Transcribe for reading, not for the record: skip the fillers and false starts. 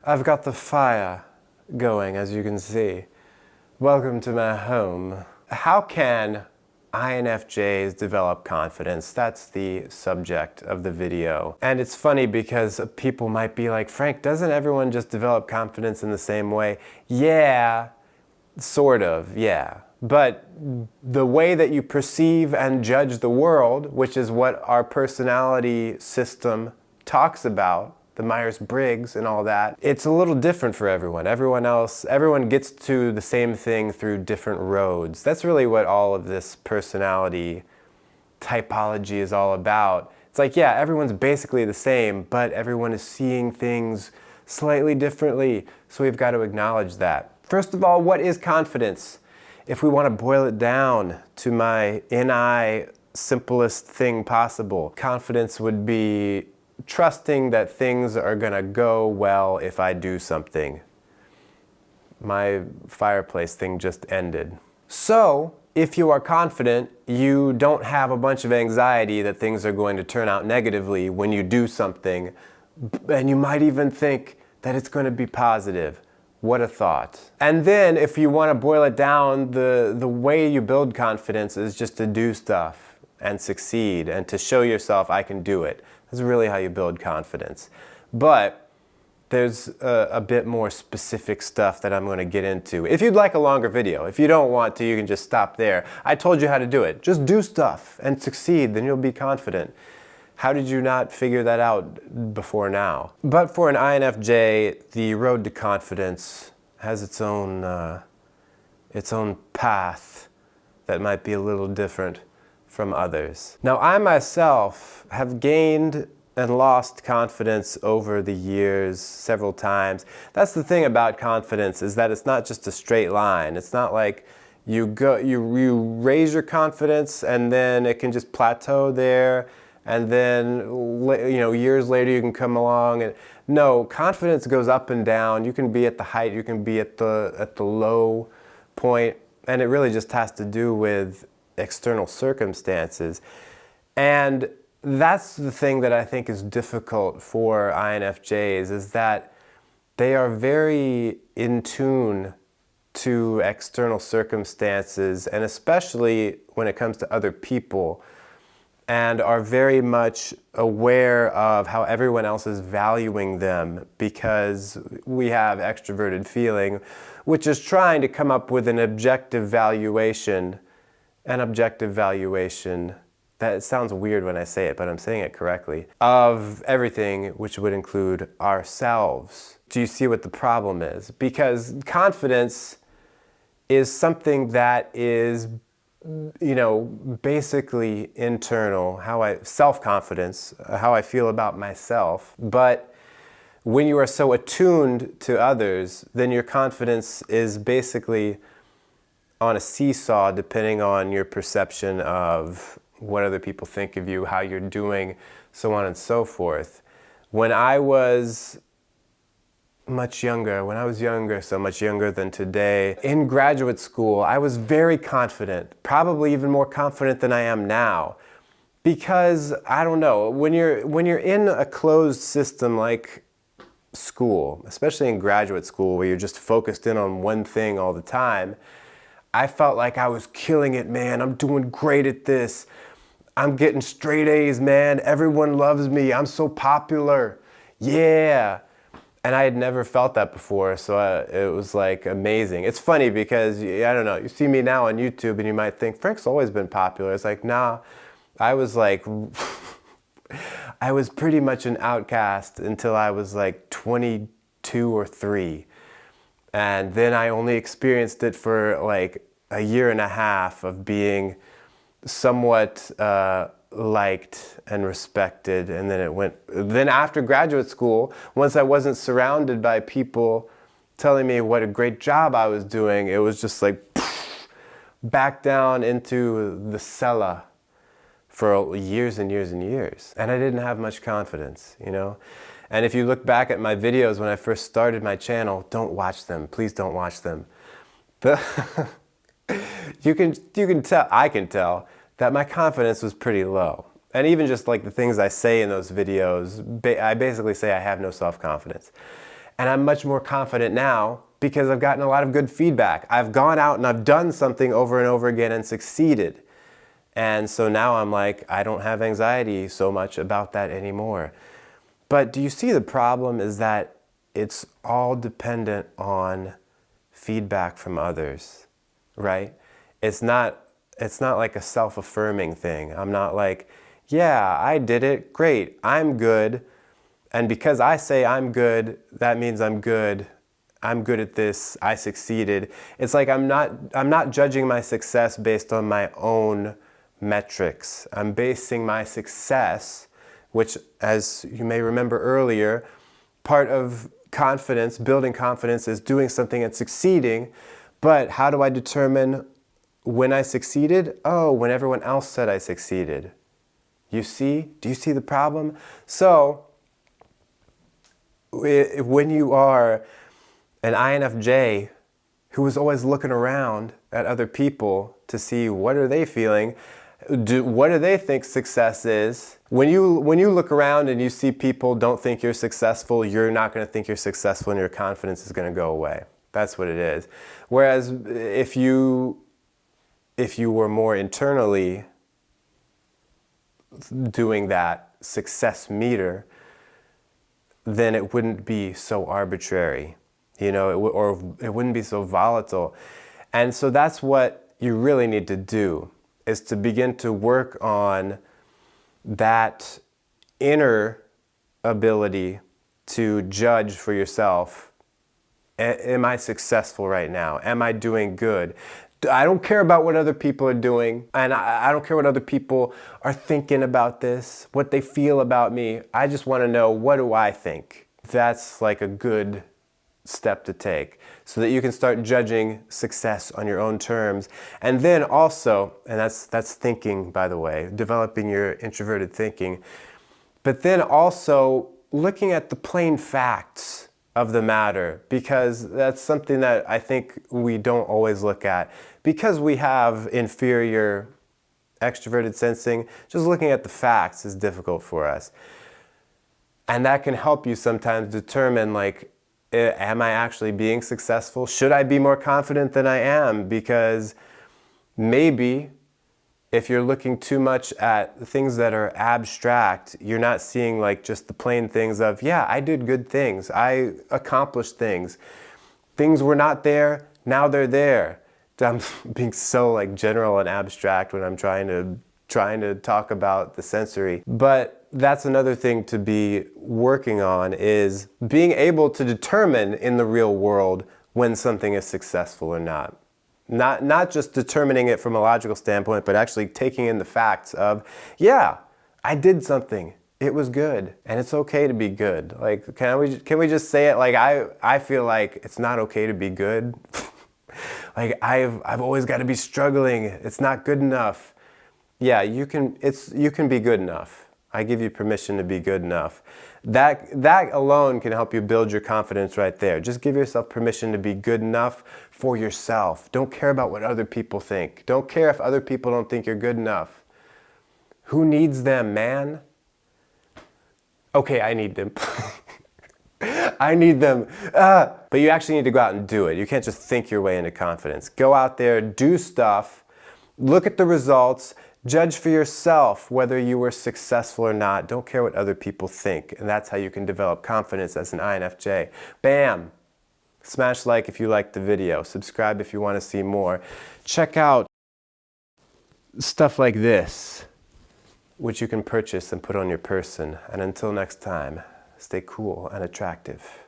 I've got the fire going, as you can see. Welcome to my home. How can INFJs develop confidence? That's the subject of the video. And it's funny because people might be like, Frank, doesn't everyone just develop confidence in the same way? Yeah, sort of, yeah. But the way that you perceive and judge the world, which is what our personality system talks about, the Myers-Briggs and all that, it's a little different for everyone. Everyone gets to the same thing through different roads. That's really what all of this personality typology is all about. It's like, yeah, everyone's basically the same, but everyone is seeing things slightly differently, so we've got to acknowledge that. First of all, what is confidence? If we want to boil it down to my NI simplest thing possible, confidence would be trusting that things are gonna go well if I do something. My fireplace thing just ended. So, if you are confident, you don't have a bunch of anxiety that things are going to turn out negatively when you do something, and you might even think that it's going to be positive. What a thought. And then, if you want to boil it down, the way you build confidence is just to do stuff and succeed and to show yourself I can do it. That's really how you build confidence. But there's a bit more specific stuff that I'm going to get into. If you'd like a longer video, if you don't want to, you can just stop there. I told you how to do it. Just do stuff and succeed, then you'll be confident. How did you not figure that out before now? But for an INFJ, the road to confidence has its own path that might be a little different from others. Now, I myself have gained and lost confidence over the years several times. That's the thing about confidence, is that it's not just a straight line. It's not like you raise your confidence and then it can just plateau there, and then years later you can come along and no, confidence goes up and down. You can be at the height, you can be at the low point, and it really just has to do with external circumstances. And that's the thing that I think is difficult for INFJs, is that they are very in tune to external circumstances, and especially when it comes to other people, and are very much aware of how everyone else is valuing them, because we have extroverted feeling, which is trying to come up with an objective valuation. That sounds weird when I say it, but I'm saying it correctly, of everything, which would include ourselves. Do you see what the problem is? Because confidence is something that is, basically internal, self-confidence, how I feel about myself. But when you are so attuned to others, then your confidence is basically on a seesaw depending on your perception of what other people think of you, how you're doing, so on and so forth. When I was so much younger than today, in graduate school, I was very confident, probably even more confident than I am now. Because, I don't know, when you're in a closed system like school, especially in graduate school where you're just focused in on one thing all the time, I felt like I was killing it, man. I'm doing great at this. I'm getting straight A's, man. Everyone loves me. I'm so popular. Yeah. And I had never felt that before, so it was like amazing. It's funny because, I don't know, you see me now on YouTube and you might think, Frank's always been popular. It's like, nah, I was like, I was pretty much an outcast until I was like 22 or 3. And then I only experienced it for like a year and a half of being somewhat liked and respected, and then after graduate school, once I wasn't surrounded by people telling me what a great job I was doing, it was just like back down into the cellar for years and years and years. And I didn't have much confidence, And if you look back at my videos when I first started my channel, don't watch them. Please don't watch them. But you can tell, I can tell, that my confidence was pretty low. And even just like the things I say in those videos, I basically say I have no self-confidence. And I'm much more confident now because I've gotten a lot of good feedback. I've gone out and I've done something over and over again and succeeded. And so now I'm like, I don't have anxiety so much about that anymore. But do you see the problem is that it's all dependent on feedback from others, right? It's not like a self-affirming thing. I'm not like, yeah, I did it, great, I'm good. And because I say I'm good, that means I'm good at this, I succeeded. It's like I'm not judging my success based on my own metrics. I'm basing my success, which, as you may remember earlier, part of confidence, building confidence, is doing something and succeeding. But how do I determine when I succeeded? Oh, when everyone else said I succeeded. You see? Do you see the problem? So, when you are an INFJ who is always looking around at other people to see what are they feeling, what do they think success is? When you look around and you see people don't think you're successful, you're not going to think you're successful and your confidence is going to go away. That's what it is. Whereas if you were more internally doing that success meter, then it wouldn't be so arbitrary, or it wouldn't be so volatile. And so that's what you really need to do, is to begin to work on that inner ability to judge for yourself. Am I successful right now? Am I doing good? I don't care about what other people are doing, and I don't care what other people are thinking about this, what they feel about me. I just want to know, what do I think? That's like a good step to take so that you can start judging success on your own terms. And then also, and that's thinking, by the way, developing your introverted thinking, but then also looking at the plain facts of the matter, because that's something that I think we don't always look at. Because we have inferior extroverted sensing, just looking at the facts is difficult for us. And that can help you sometimes determine, like, am I actually being successful? Should I be more confident than I am? Because maybe if you're looking too much at things that are abstract, you're not seeing like just the plain things of, yeah, I did good things. I accomplished things. Things were not there, now they're there. I'm being so like general and abstract when I'm trying to talk about the sensory. But that's another thing to be working on, is being able to determine in the real world when something is successful or not. Not just determining it from a logical standpoint, but actually taking in the facts of, yeah, I did something. It was good, and it's okay to be good. Like, can we just say it? Like, I feel like it's not okay to be good. Like, I've always got to be struggling. It's not good enough. Yeah, you can be good enough. I give you permission to be good enough. That alone can help you build your confidence right there. Just give yourself permission to be good enough for yourself. Don't care about what other people think. Don't care if other people don't think you're good enough. Who needs them, man? Okay, I need them. I need them. But you actually need to go out and do it. You can't just think your way into confidence. Go out there, do stuff, look at the results, judge for yourself whether you were successful or not. Don't care what other people think. And that's how you can develop confidence as an INFJ. Bam! Smash like if you liked the video. Subscribe if you want to see more. Check out stuff like this, which you can purchase and put on your person. And until next time, stay cool and attractive.